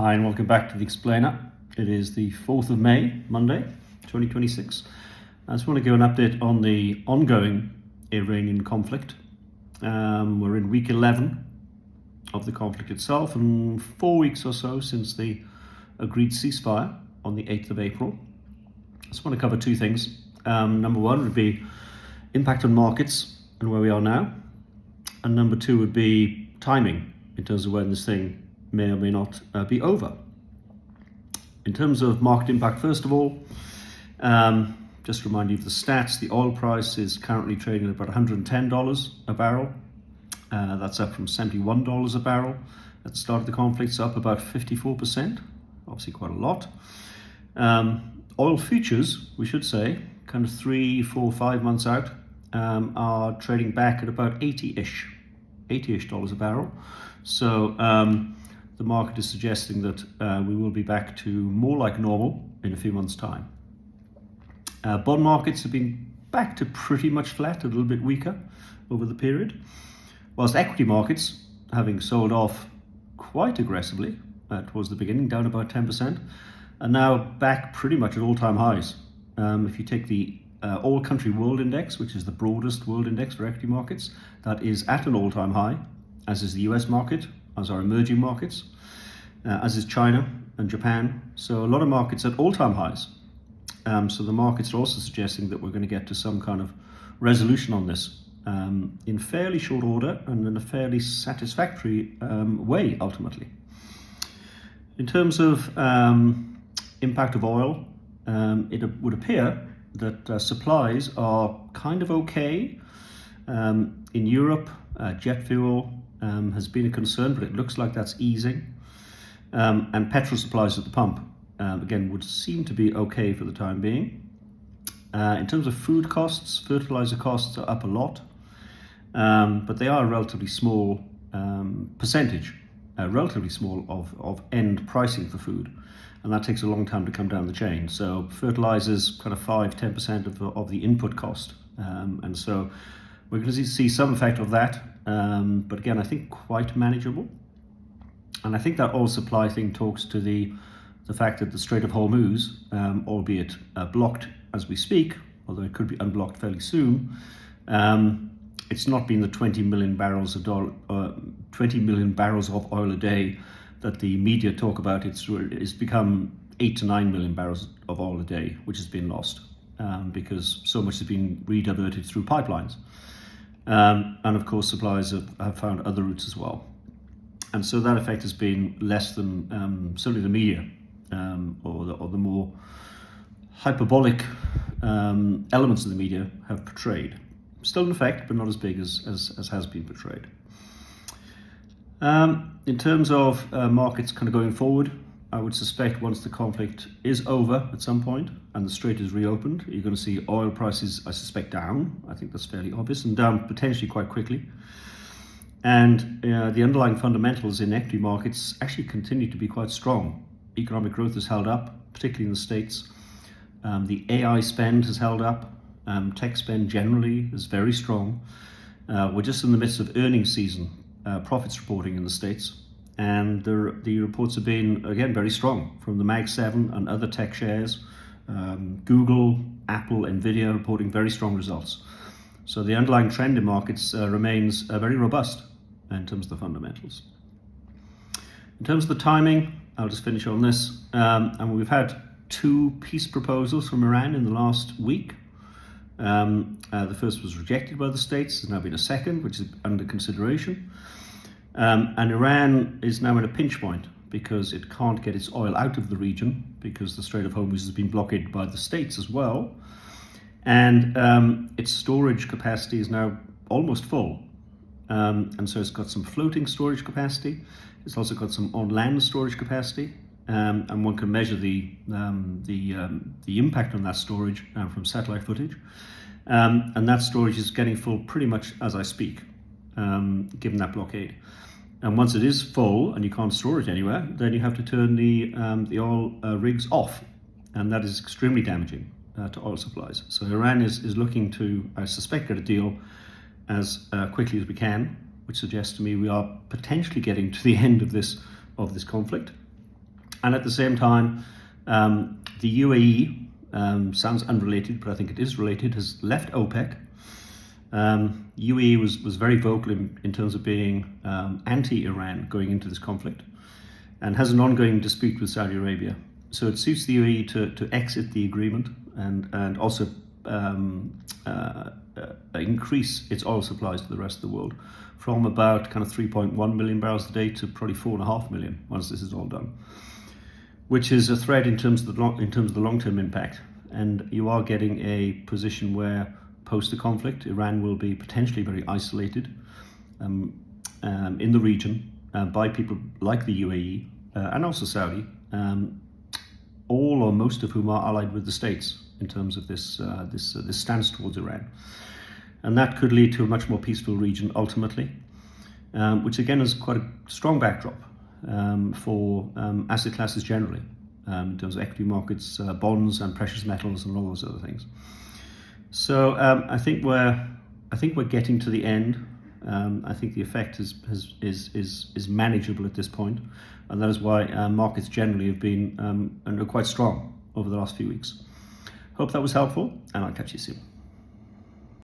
Hi and welcome back to The Explainer. It is the 4th of May, Monday, 2026. I just want to give an update on the ongoing Iranian conflict. We're in week 11 of the conflict itself and 4 weeks or so since the agreed ceasefire on the 8th of April. I just want to cover two things. Number one would be impact on markets and where we are now. And number two would be timing in terms of when this thing may or may not be over. In terms of market impact, first of all, just to remind you of the stats, the oil price is currently trading at about $110 a barrel. That's up from $71 a barrel at the start of the conflict, so up about 54%, obviously quite a lot. Oil futures, we should say, kind of 3, 4, 5 months out, are trading back at about $80-ish a barrel. So the market is suggesting that we will be back to more like normal in a few months' time. Bond markets have been back to pretty much flat, a little bit weaker over the period, whilst equity markets, having sold off quite aggressively towards the beginning, down about 10%, are now back pretty much at all-time highs. If you take the All Country World Index, which is the broadest world index for equity markets, that is at an all-time high, as is the US market, as are emerging markets, as is China and Japan. So a lot of markets at all-time highs. So the markets are also suggesting that we're going to get to some kind of resolution on this in fairly short order and in a fairly satisfactory way, ultimately. In terms of impact of oil, it would appear that supplies are kind of okay. In Europe, jet fuel has been a concern, but it looks like that's easing. And petrol supplies at the pump, again, would seem to be okay for the time being. In terms of food costs, fertilizer costs are up a lot, but they are a relatively small percentage, relatively small of end pricing for food. And that takes a long time to come down the chain. So fertilizers kind of 5-10% of the input cost. And so we're going to see some effect of that, but again, I think quite manageable. And I think that oil supply thing talks to the fact that the Strait of Hormuz, albeit blocked as we speak, although it could be unblocked fairly soon, it's not been the 20 million barrels of oil a day that the media talk about. It's become 8 to 9 million barrels of oil a day, which has been lost because so much has been rediverted through pipelines. And of course, suppliers have found other routes as well. And so that effect has been less than certainly the media or the more hyperbolic elements of the media have portrayed. Still in effect, but not as big as has been portrayed. In terms of markets kind of going forward, I would suspect once the conflict is over at some point and the strait is reopened, you're going to see oil prices, I suspect, down. I think that's fairly obvious, and down potentially quite quickly. And the underlying fundamentals in equity markets actually continue to be quite strong. Economic growth has held up, particularly in the States. The AI spend has held up. Tech spend generally is very strong. We're just in the midst of earnings season, profits reporting in the States. And the reports have been, again, very strong from the Mag 7 and other tech shares. Google, Apple, Nvidia reporting very strong results. So the underlying trend in markets remains very robust in terms of the fundamentals. In terms of the timing, I'll just finish on this. And we've had 2 peace proposals from Iran in the last week. The first was rejected by the States. There's now been a second, which is under consideration. And Iran is now at a pinch point because it can't get its oil out of the region because the Strait of Hormuz has been blockaded by the States as well. And its storage capacity is now almost full. And so it's got some floating storage capacity. It's also got some on-land storage capacity. And one can measure the impact on that storage from satellite footage. And that storage is getting full pretty much as I speak, given that blockade. And once it is full and you can't store it anywhere, then you have to turn the oil rigs off. And that is extremely damaging to oil supplies. So Iran is looking to, I suspect, get a deal as quickly as we can, which suggests to me we are potentially getting to the end of this conflict. And at the same time, the UAE, sounds unrelated, but I think it is related, has left OPEC. UAE was very vocal in terms of being anti-Iran going into this conflict, and has an ongoing dispute with Saudi Arabia. So it suits the UAE to exit the agreement and also increase its oil supplies to the rest of the world from about kind of 3.1 million barrels a day to probably 4.5 million once this is all done, which is a threat in terms of the long-term impact. And you are getting a position where post the conflict, Iran will be potentially very isolated in the region by people like the UAE and also Saudi, all or most of whom are allied with the States in terms of this stance towards Iran. And that could lead to a much more peaceful region ultimately, which again is quite a strong backdrop for asset classes generally, in terms of equity markets, bonds and precious metals and all those other things. So I think we're getting to the end. I think the effect is manageable at this point, and that is why markets generally have been quite strong over the last few weeks. Hope that was helpful, and I'll catch you soon.